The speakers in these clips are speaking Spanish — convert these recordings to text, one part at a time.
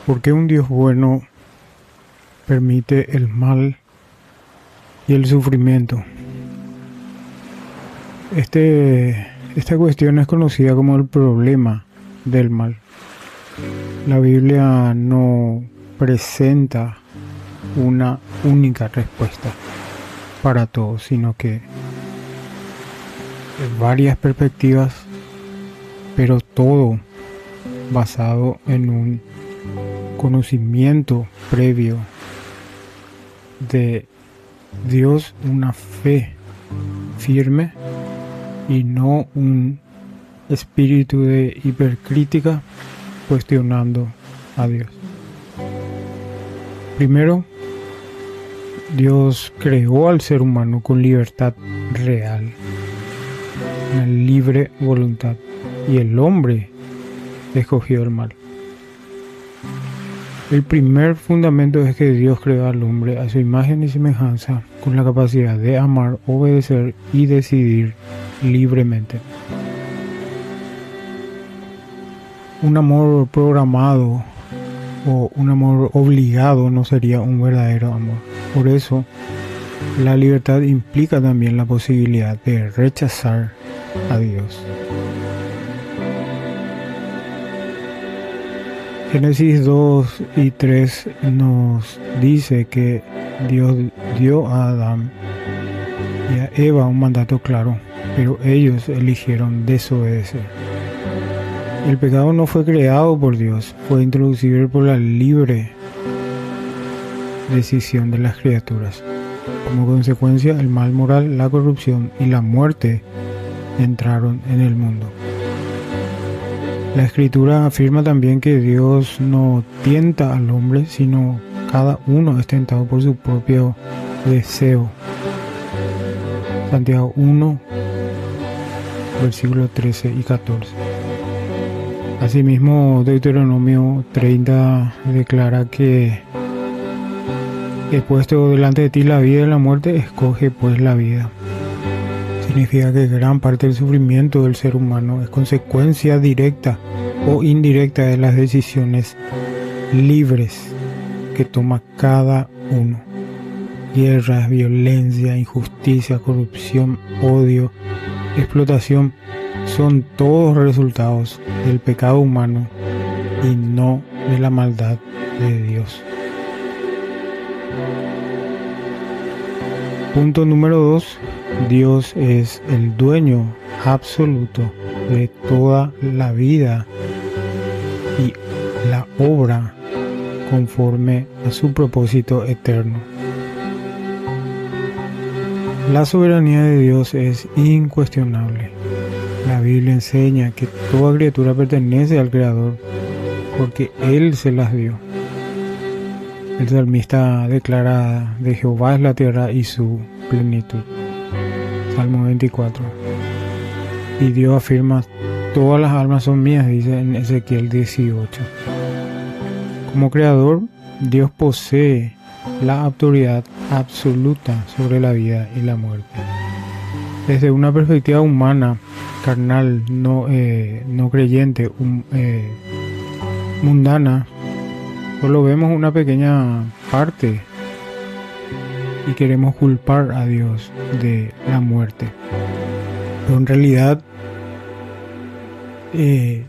¿Por qué un Dios bueno permite el mal y el sufrimiento? Esta cuestión es conocida como el problema del mal. La Biblia no presenta una única respuesta para todo, sino que varias perspectivas, pero todo basado en un conocimiento previo de Dios, una fe firme y no un espíritu de hipercrítica cuestionando a Dios. Primero, Dios creó al ser humano con libertad real, una libre voluntad, y el hombre escogió el mal. El primer fundamento es que Dios creó al hombre a su imagen y semejanza, con la capacidad de amar, obedecer y decidir libremente. Un amor programado o un amor obligado no sería un verdadero amor. Por eso, la libertad implica también la posibilidad de rechazar a Dios. Génesis 2 y 3 nos dice que Dios dio a Adán y a Eva un mandato claro, pero ellos eligieron desobedecer. El pecado no fue creado por Dios, fue introducido por la libre decisión de las criaturas. Como consecuencia, el mal moral, la corrupción y la muerte entraron en el mundo. La Escritura afirma también que Dios no tienta al hombre, sino cada uno es tentado por su propio deseo. Santiago 1, versículos 13 y 14. Asimismo, Deuteronomio 30 declara que he puesto delante de ti la vida y la muerte, escoge pues la vida. Significa que gran parte del sufrimiento del ser humano es consecuencia directa o indirecta de las decisiones libres que toma cada uno. Guerras, violencia, injusticia, corrupción, odio, explotación son todos resultados del pecado humano y no de la maldad de Dios. Punto número 2. Dios es el dueño absoluto de toda la vida y la obra conforme a su propósito eterno. La soberanía de Dios es incuestionable. La Biblia enseña que toda criatura pertenece al Creador porque Él se las dio. El salmista declara: de Jehová es la tierra y su plenitud. Salmo 24. Y Dios afirma: todas las almas son mías, dice en Ezequiel 18. Como creador, Dios posee la autoridad absoluta sobre la vida y la muerte. Desde una perspectiva humana, carnal, no creyente, mundana, solo vemos una pequeña parte y queremos culpar a Dios de la muerte. Pero en realidad, si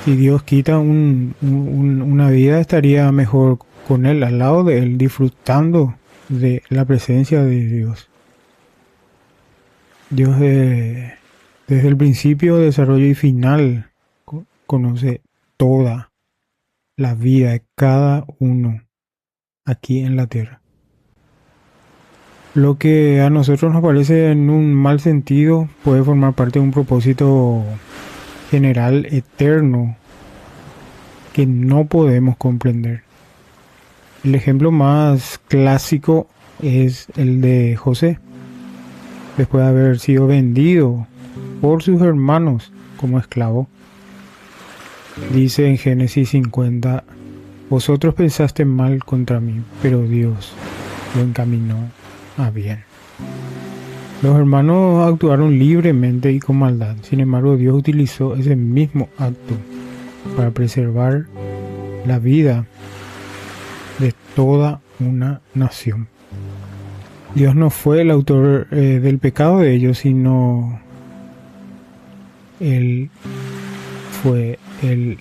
Dios quita una vida, estaría mejor con Él, al lado de Él, disfrutando de la presencia de Dios. Dios desde el principio, desarrollo y final conoce toda la vida de cada uno aquí en la tierra. Lo que a nosotros nos parece en un mal sentido puede formar parte de un propósito general eterno que no podemos comprender. El ejemplo más clásico es el de José. Después de haber sido vendido por sus hermanos como esclavo, dice en Génesis 50: vosotros pensaste mal contra mí, pero Dios lo encaminó a bien. Los hermanos actuaron libremente y con maldad. Sin embargo, Dios utilizó ese mismo acto para preservar la vida de toda una nación. Dios no fue el autor del pecado de ellos, sino Él fue el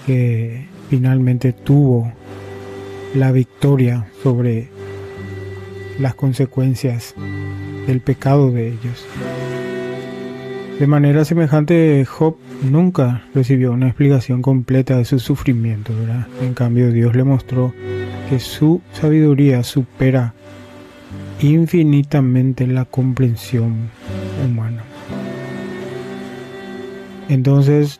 que finalmente tuvo la victoria sobre las consecuencias del pecado de ellos. De manera semejante, Job nunca recibió una explicación completa de su sufrimiento, ¿verdad? En cambio, Dios le mostró que su sabiduría supera infinitamente la comprensión humana. Entonces,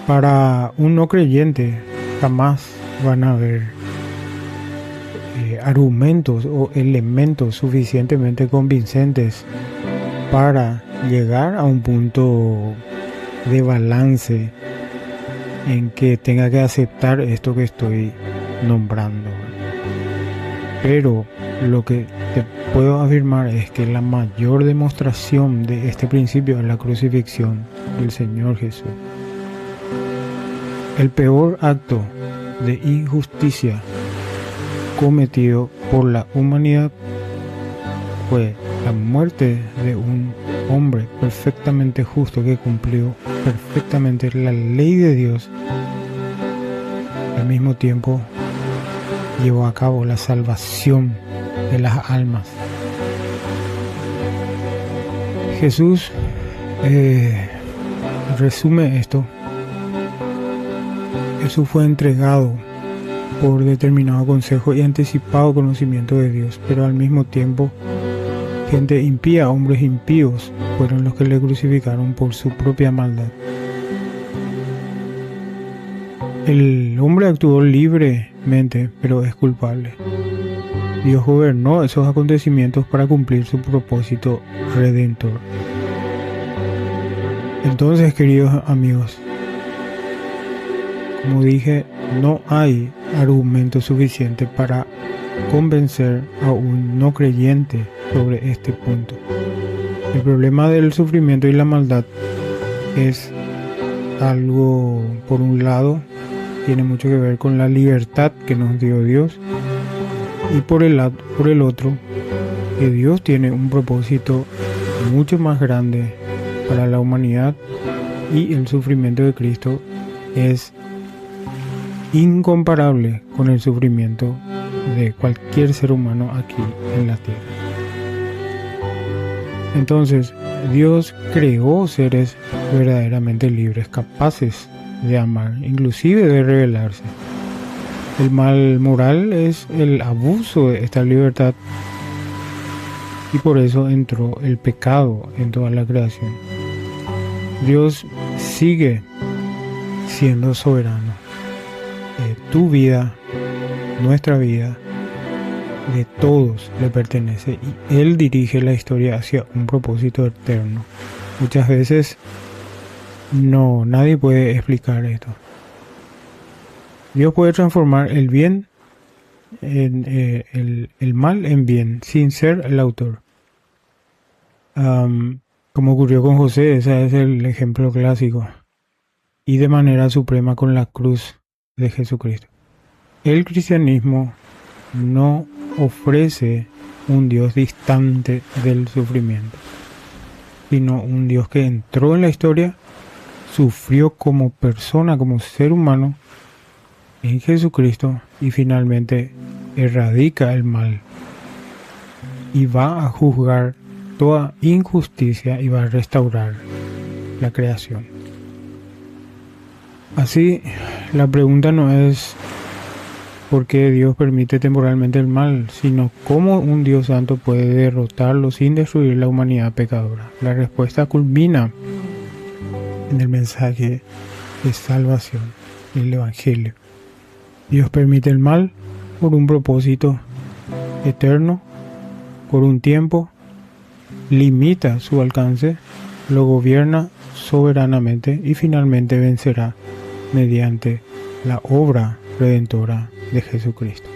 para un no creyente jamás van a haber argumentos o elementos suficientemente convincentes para llegar a un punto de balance en que tenga que aceptar esto que estoy nombrando. Pero lo que te puedo afirmar es que la mayor demostración de este principio es la crucifixión del Señor Jesús. El peor acto de injusticia cometido por la humanidad fue la muerte de un hombre perfectamente justo que cumplió perfectamente la ley de Dios. Al mismo tiempo llevó a cabo la salvación de las almas. Jesús resume esto. Jesús fue entregado por determinado consejo y anticipado conocimiento de Dios, pero al mismo tiempo gente impía, hombres impíos, fueron los que le crucificaron por su propia maldad. El hombre actuó libremente, pero es culpable. Dios gobernó esos acontecimientos para cumplir su propósito redentor. Entonces, queridos amigos, como dije, no hay argumento suficiente para convencer a un no creyente sobre este punto. El problema del sufrimiento y la maldad es algo, por un lado, tiene mucho que ver con la libertad que nos dio Dios, y por el otro, que Dios tiene un propósito mucho más grande para la humanidad, y el sufrimiento de Cristo es incomparable con el sufrimiento de cualquier ser humano aquí en la tierra. Entonces, Dios creó seres verdaderamente libres, capaces de amar, inclusive de rebelarse. El mal moral es el abuso de esta libertad, y por eso entró el pecado en toda la creación. Dios sigue siendo soberano. Tu vida, nuestra vida, de todos le pertenece, y Él dirige la historia hacia un propósito eterno. Muchas veces nadie puede explicar esto. Dios puede transformar el bien el mal en bien sin ser el autor. Como ocurrió con José, ese es el ejemplo clásico. Y de manera suprema con la cruz de Jesucristo. El cristianismo no ofrece un Dios distante del sufrimiento, sino un Dios que entró en la historia, sufrió como persona, como ser humano en Jesucristo, y finalmente erradica el mal y va a juzgar toda injusticia y va a restaurar la creación. Así, la pregunta no es por qué Dios permite temporalmente el mal, sino cómo un Dios santo puede derrotarlo sin destruir la humanidad pecadora. La respuesta culmina en el mensaje de salvación, el Evangelio. Dios permite el mal por un propósito eterno, por un tiempo, limita su alcance, lo gobierna soberanamente y finalmente vencerá mediante la obra redentora de Jesucristo.